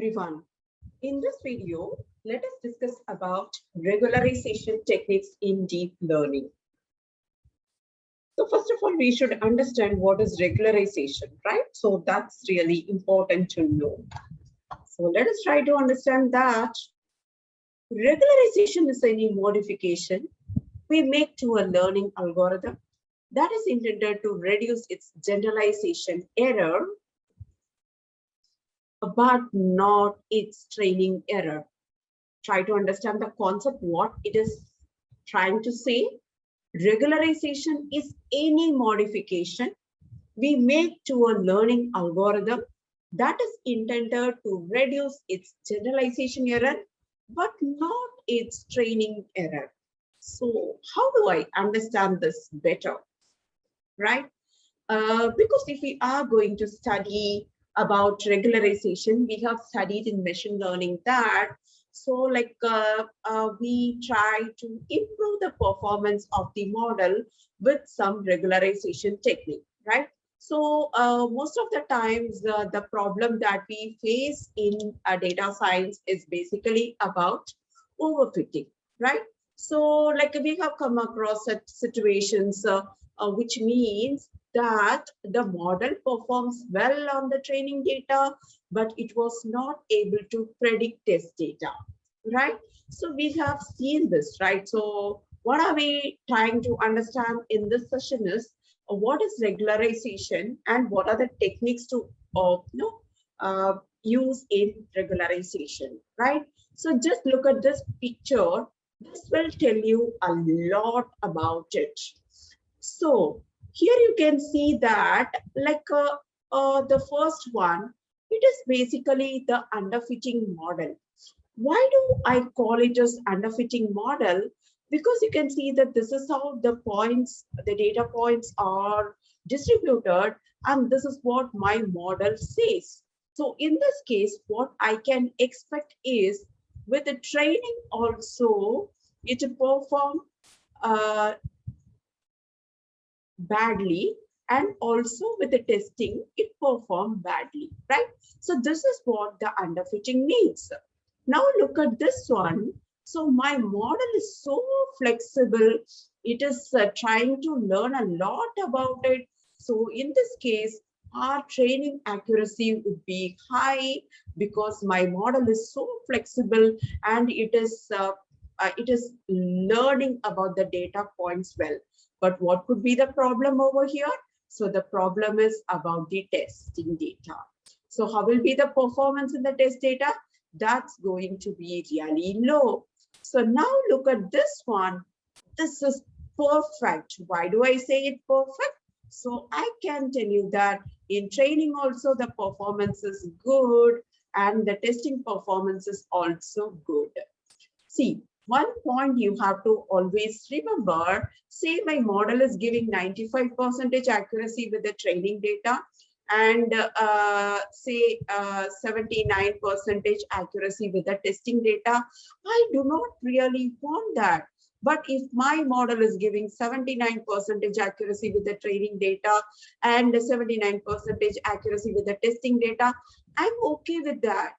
everyone. In this video, let us discuss about regularization techniques in deep learning. So first of all, we should understand what is regularization, right? So that's really important to know. So let us try to understand that. Regularization is any modification we make to a learning algorithm that is intended to reduce its generalization error, but not its training error. Try to understand the concept, what it is trying to say. Regularization is any modification we make to a learning algorithm that is intended to reduce its generalization error, but not its training error. So how do I understand this better, right? Because if we are going to study about regularization, we have studied in machine learning that, so we try to improve the performance of the model with some regularization technique, right? So most of the times, the problem that we face in data science is basically about overfitting, right? So like we have come across such situations, which means that the model performs well on the training data, but it was not able to predict test data, right? So we have seen this, right? So what are we trying to understand in this session is what is regularization and what are the techniques to use in regularization, right? So just look at this picture. This will tell you a lot about it. So here you can see that the first one, it is basically the underfitting model. Why do I call it as underfitting model? Because you can see that this is how the points, the data points are distributed, and this is what my model says. So in this case, what I can expect is with the training also, it perform badly, and also with the testing it performed badly, right? So this is what the underfitting means. Now look at this one. So my model is so flexible, it is trying to learn a lot about it. So in this case, our training accuracy would be high because my model is so flexible, and it is learning about the data points well. But what could be the problem over here? So the problem is about the testing data. So how will be the performance in the test data? That's going to be really low. So now look at this one. This is perfect. Why do I say it perfect? So I can tell you that in training also the performance is good, and the testing performance is also good. See, one point you have to always remember, say my model is giving 95% accuracy with the training data, and say 79% accuracy with the testing data. I do not really want that. But if my model is giving 79% accuracy with the training data and 79% accuracy with the testing data, I'm okay with that,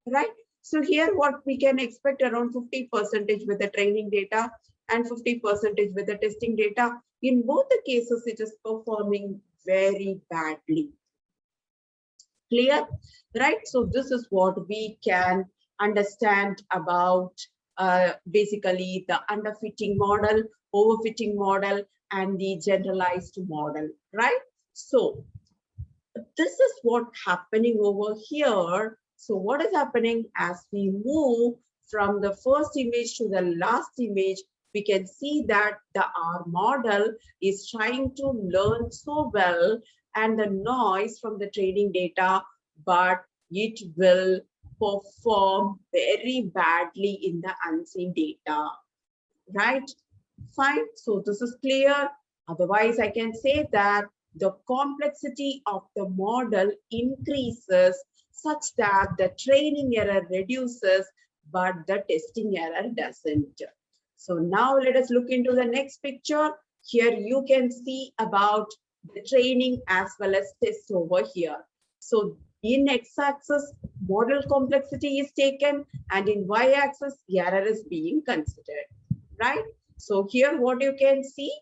right? So here what we can expect around 50% with the training data and 50% with the testing data. In both the cases, it is performing very badly. Clear, right? So this is what we can understand about basically the underfitting model, overfitting model, and the generalized model, right? So this is what's happening over here. So what is happening as we move from the first image to the last image, we can see that our model is trying to learn so well and the noise from the training data, but it will perform very badly in the unseen data, right? Fine, so this is clear. Otherwise, I can say that the complexity of the model increases such that the training error reduces, but the testing error doesn't. So now let us look into the next picture. Here you can see about the training as well as test over here. So In x-axis, model complexity is taken, and in y-axis, error is being considered, right? So here what you can see,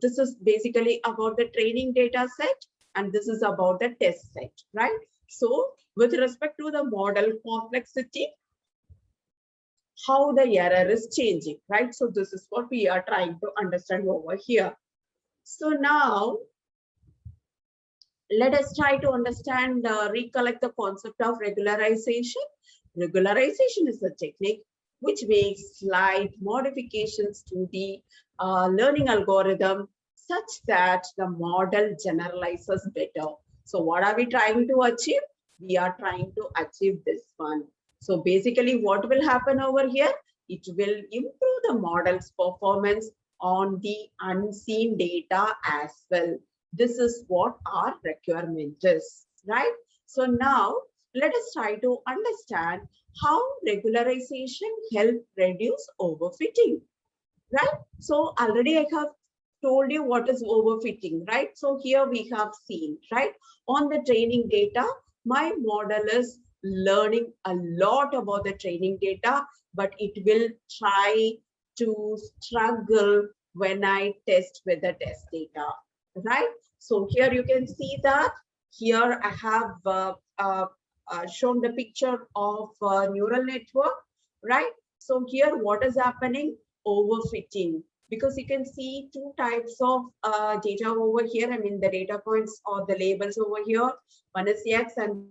this is basically about the training data set, and this is about the test set, right? So with respect to the model complexity, how the error is changing, right? So this is what we are trying to understand over here. So now, let us try to understand, recollect the concept of regularization. Regularization is a technique which makes slight modifications to the learning algorithm such that the model generalizes better. So what are we trying to achieve? We are trying to achieve this one. So basically what will happen over here? It will improve the model's performance on the unseen data as well. This is what our requirement is, right? So now let us try to understand how regularization helps reduce overfitting, right? So already I have told you what is overfitting, right? So here we have seen, right? On the training data, my model is learning a lot about the training data, but it will try to struggle when I test with the test data, right? So here you can see that here I have shown the picture of neural network, right? So here what is happening? Overfitting, because you can see two types of data over here. I mean the data points or the labels over here. One is X and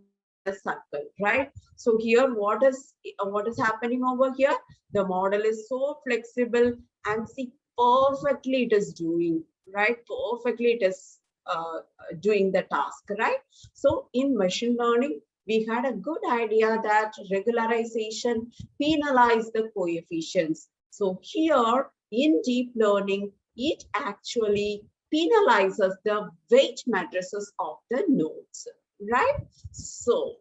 a circle, right? So here what is happening over here? The model is so flexible and see perfectly it is doing, right? Perfectly it is doing the task, right? So in machine learning, we had a good idea that regularization penalizes the coefficients. So here in deep learning, it actually penalizes the weight matrices of the nodes, right? So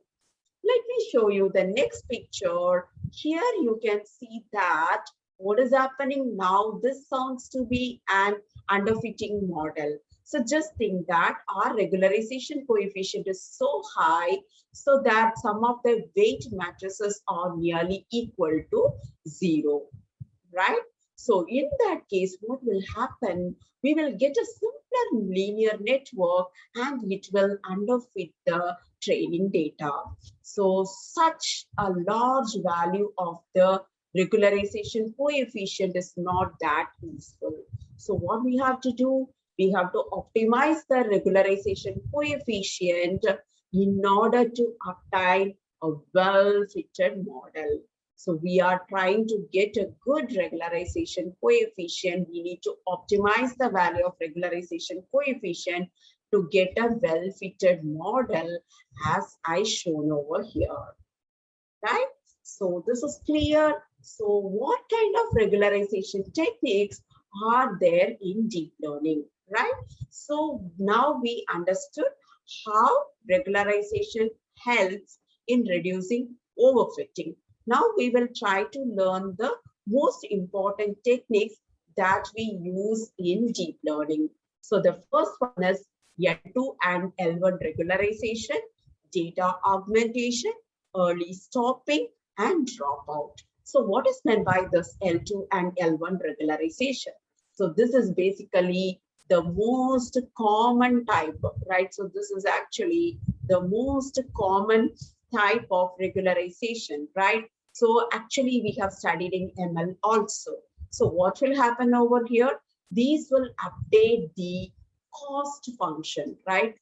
let me show you the next picture. Here you can see that what is happening now. This sounds to be an underfitting model. So just think that our regularization coefficient is so high so that some of the weight matrices are nearly equal to 0, right? So in that case, what will happen? We will get a simpler linear network and it will underfit the training data. So such a large value of the regularization coefficient is not that useful. So what we have to do? We have to optimize the regularization coefficient in order to obtain a well-fitted model. So we are trying to get a good regularization coefficient. We need to optimize the value of regularization coefficient to get a well-fitted model as I shown over here, right? So this is clear. So what kind of regularization techniques are there in deep learning, right? So now we understood how regularization helps in reducing overfitting. Now we will try to learn the most important techniques that we use in deep learning. So the first one is L2 and L1 regularization, data augmentation, early stopping, and dropout. So what is meant by this L2 and L1 regularization? So this is basically the most common type, right? So this is actually the most common type of regularization, right? So actually we have studied in ML also. So what will happen over here? These will update the cost function, right?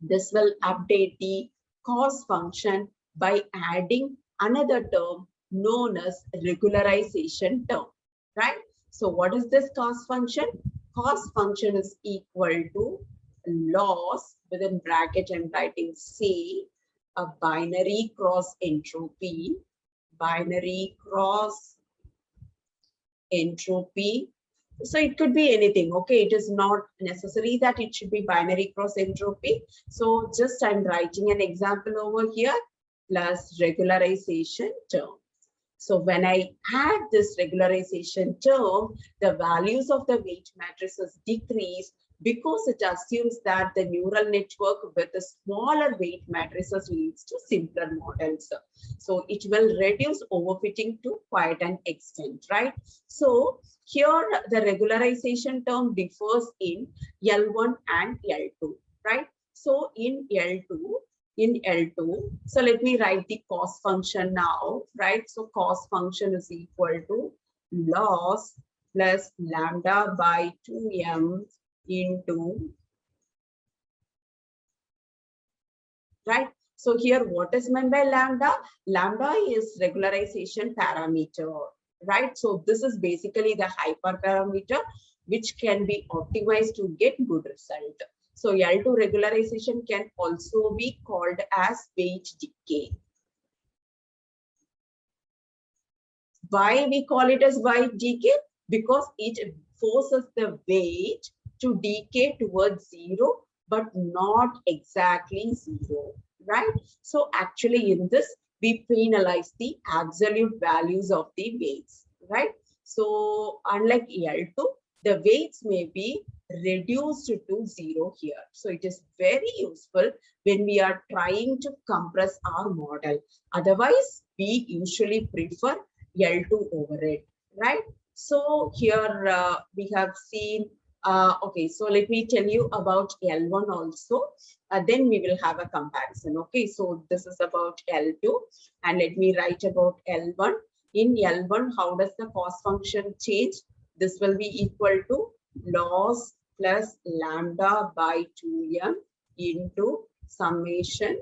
This will update the cost function by adding another term known as regularization term, right? So what is this cost function? Cost function is equal to loss, within bracket I'm writing C, a binary cross entropy, so it could be anything, okay? It is not necessary that it should be binary cross entropy. So just I'm writing an example over here, plus regularization term. So when I add this regularization term, the values of the weight matrices decrease because it assumes that the neural network with the smaller weight matrices leads to simpler models. So it will reduce overfitting to quite an extent, right? So here the regularization term differs in L1 and L2, right? So in L2, so let me write the cost function now, right? So cost function is equal to loss plus lambda by 2m into, right? So here what is meant by lambda? Lambda is regularization parameter, right? So this is basically the hyperparameter which can be optimized to get good result. So L2 regularization can also be called as weight decay. Why we call it as weight decay? Because it forces the weight to decay towards zero, but not exactly zero, right? So actually in this, we penalize the absolute values of the weights, right? So unlike L2, the weights may be reduced to zero here. So it is very useful when we are trying to compress our model. Otherwise, we usually prefer L2 over it, right? So here we have seen, okay, so let me tell you about L1 also. Then we will have a comparison. Okay, so this is about L2 and let me write about L1. In L1, how does the cost function change? This will be equal to loss plus lambda by 2m into summation,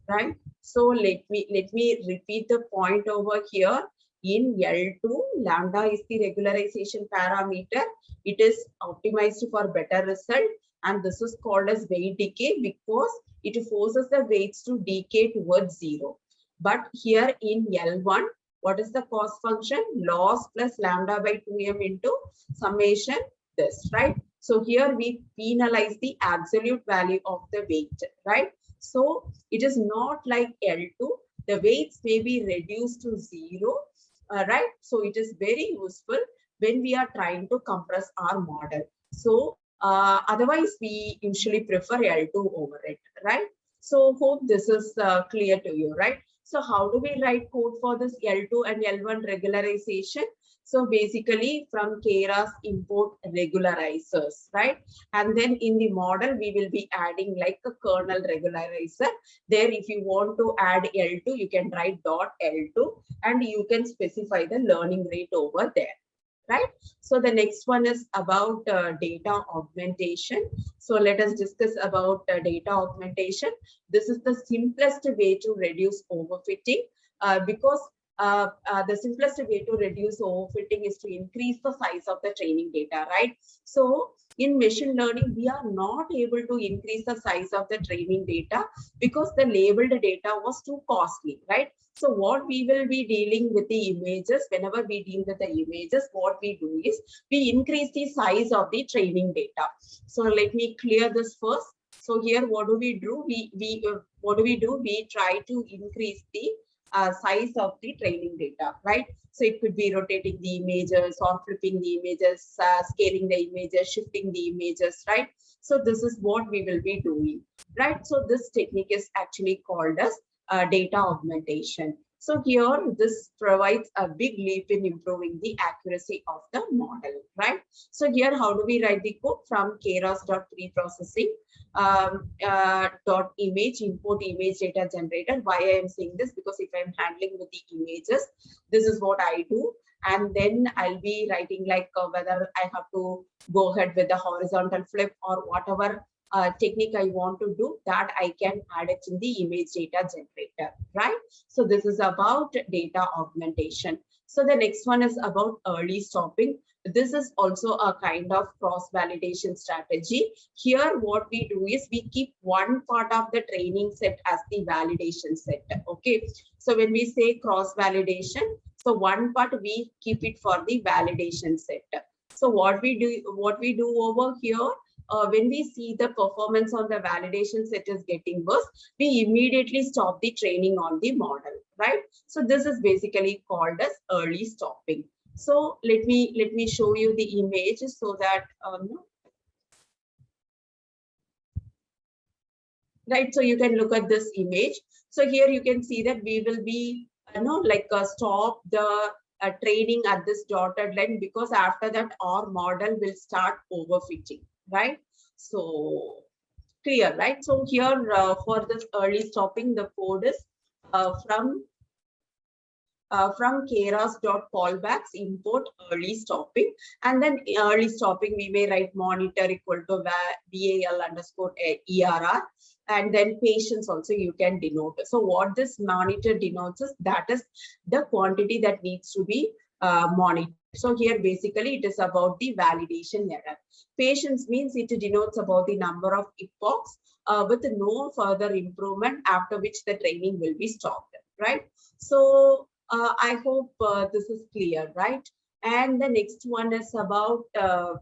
right? So let me repeat the point over here. In L2, lambda is the regularization parameter. It is optimized for better result, and this is called as weight decay because it forces the weights to decay towards zero. But here in L1, what is the cost function? Loss plus lambda by 2m into summation this, right? So here we penalize the absolute value of the weight, right? So it is not like L2. The weights may be reduced to zero, right? So it is very useful when we are trying to compress our model. So otherwise, we usually prefer L2 over it, right? So hope this is clear to you, right? So how do we write code for this L2 and L1 regularization? So basically from Keras import regularizers, right? And then in the model, we will be adding like a kernel regularizer. There, if you want to add L2, you can write dot L2 and you can specify the learning rate over there, right? So the next one is about data augmentation. So let us discuss about data augmentation. This is the simplest way to reduce overfitting because the simplest way to reduce overfitting is to increase the size of the training data, right? So in machine learning, we are not able to increase the size of the training data because the labeled data was too costly, right? So what we will be dealing with the images, whenever we deal with the images, what we do is we increase the size of the training data. So let me clear this first. So here, what do we do? We try to increase the size of the training data, right? So it could be rotating the images or flipping the images, scaling the images, shifting the images, right? So this is what we will be doing, right? So this technique is actually called as data augmentation. So here, this provides a big leap in improving the accuracy of the model, right? So here, how do we write the code? From keras.preprocessing dot image import image data generator. Why I am saying this? Because if I'm handling with the images, this is what I do. And then I'll be writing like whether I have to go ahead with the horizontal flip or whatever technique I want to do, that I can add it in the image data generator, right? So this is about data augmentation. So the next one is about early stopping. This is also a kind of cross-validation strategy. Here, what we do is we keep one part of the training set as the validation set. Okay. So when we say cross-validation, so one part we keep it for the validation set. So what we do over here, when we see the performance on the validation set is getting worse, we immediately stop the training on the model, right? So this is basically called as early stopping. So let me show you the image so that right? So you can look at this image. So here you can see that we will be, stop the training at this dotted line, because after that our model will start overfitting, right? So clear, right? So here for this early stopping, the code is from keras.callbacks import early stopping, and then early stopping we may write monitor equal to val underscore err, and then patience also you can denote. So what this monitor denotes is that is the quantity that needs to be monitored. So here basically it is about the validation error. Patience means it denotes about the number of epochs with no further improvement, after which the training will be stopped, right? So I hope this is clear, right? And the next one is about a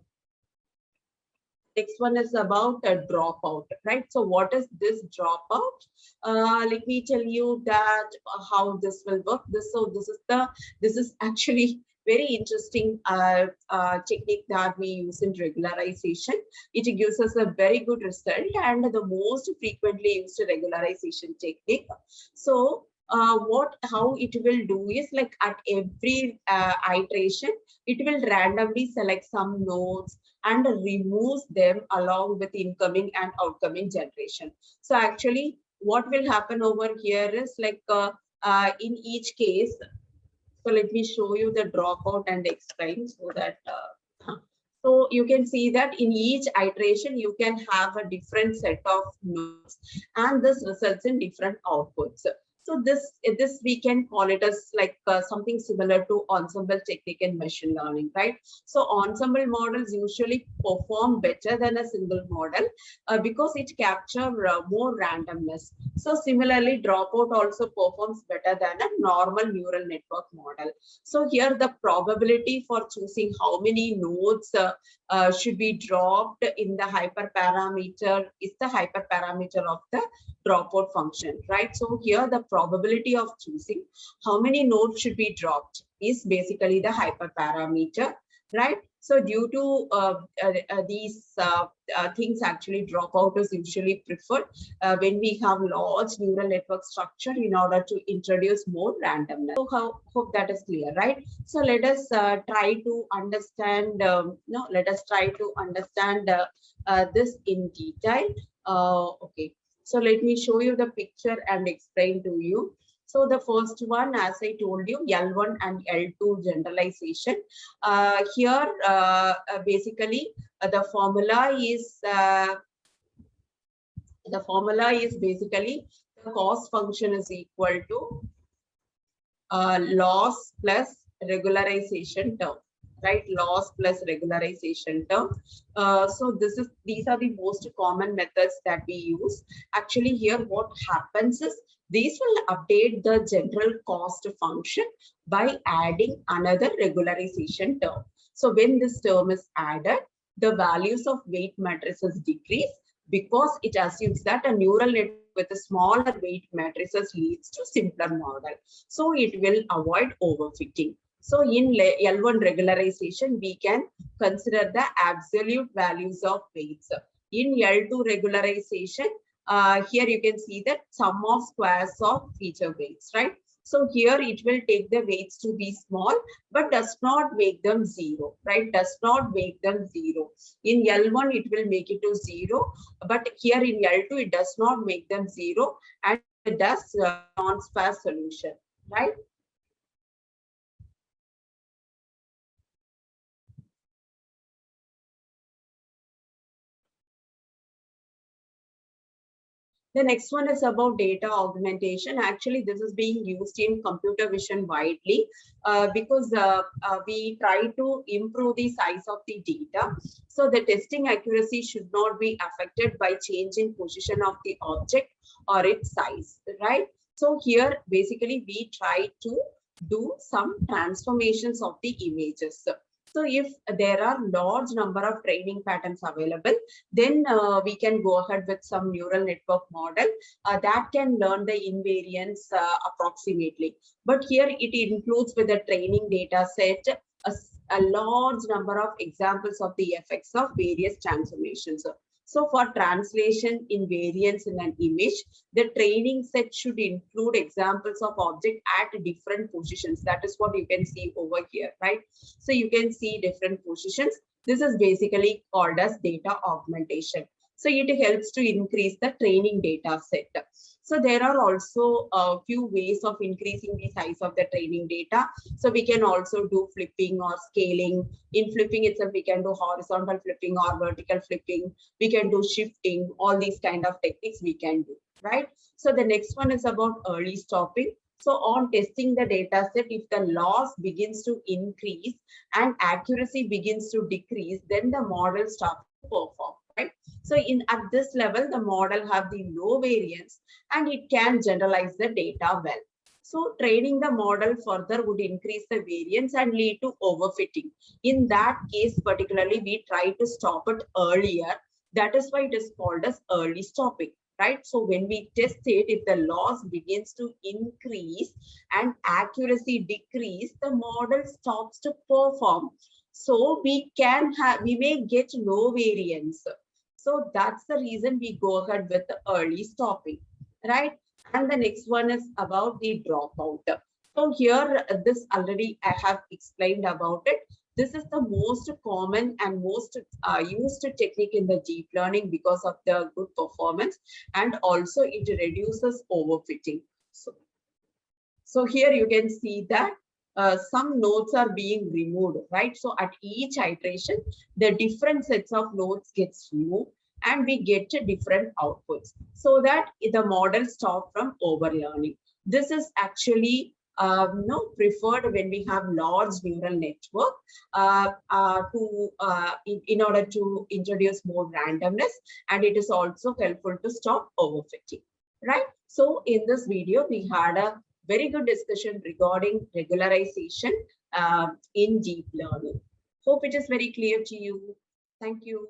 dropout, right? So what is this dropout? Let me tell you that how this will work. This is actually very interesting technique that we use in regularization. It gives us a very good result, and the most frequently used regularization technique. So how it will do is, like, at every iteration, it will randomly select some nodes and removes them along with incoming and outgoing generation. So actually what will happen over here is, like, in each case, so let me show you the dropout and explain, so that so you can see that in each iteration you can have a different set of nodes, and this results in different outputs. So this we can call it as, like, something similar to ensemble technique in machine learning, right? So ensemble models usually perform better than a single model because it captures more randomness. So similarly, dropout also performs better than a normal neural network model. So here the probability for choosing how many nodes should be dropped in the hyperparameter is the hyperparameter of the dropout function, right? So here the probability of choosing how many nodes should be dropped is basically the hyperparameter, right? So due to these things, actually dropout is usually preferred when we have large neural network structure in order to introduce more randomness. So hope that is clear, right? So let us try to understand. Let us try to understand this in detail. Okay. So let me show you the picture and explain to you. So the first one, as I told you, L1 and L2 generalization. Here, basically, the formula is basically the cost function is equal to loss plus regularization term, right? Loss plus regularization term. So these are the most common methods that we use. Actually, here what happens is these will update the general cost function by adding another regularization term. So when this term is added, the values of weight matrices decrease, because it assumes that a neural network with a smaller weight matrices leads to simpler model. So it will avoid overfitting. So in L1 regularization, we can consider the absolute values of weights. In L2 regularization, here you can see that sum of squares of feature weights, right? So here it will take the weights to be small, but does not make them zero, right? Does not make them zero. In L1, it will make it to 0, but here in L2, it does not make them 0, and it does non-sparse solution, right? The next one is about data augmentation. Actually, this is being used in computer vision widely because we try to improve the size of the data. So the testing accuracy should not be affected by changing position of the object or its size, right? So here, basically, we try to do some transformations of the images. So if there are large number of training patterns available, then we can go ahead with some neural network model that can learn the invariance approximately. But here it includes with the training data set a large number of examples of the effects of various transformations. So for translation in variance in an image, the training set should include examples of object at different positions. That is what you can see over here, right? So you can see different positions. This is basically called as data augmentation. So it helps to increase the training data set. So there are also a few ways of increasing the size of the training data. So we can also do flipping or scaling. In flipping itself, we can do horizontal flipping or vertical flipping. We can do shifting, all these kind of techniques we can do, right? So the next one is about early stopping. So on testing the data set, if the loss begins to increase and accuracy begins to decrease, then the model starts to perform, right? So at this level, the model have the low variance and it can generalize the data well. So training the model further would increase the variance and lead to overfitting. In that case, particularly, we try to stop it earlier. That is why it is called as early stopping, right? So when we test it, if the loss begins to increase and accuracy decrease, the model stops to perform. So we may get low variance. So that's the reason we go ahead with the early stopping, right? And the next one is about the dropout. So here, this already I have explained about it. This is the most common and most used technique in the deep learning because of the good performance, and also it reduces overfitting. So here you can see that some nodes are being removed, right? So at each iteration, the different sets of nodes gets removed and we get different outputs so that the model stops from overlearning. This is actually preferred when we have large neural network in order to introduce more randomness, and it is also helpful to stop overfitting, right? So in this video, we had a very good discussion regarding regularization in deep learning. Hope it is very clear to you. Thank you.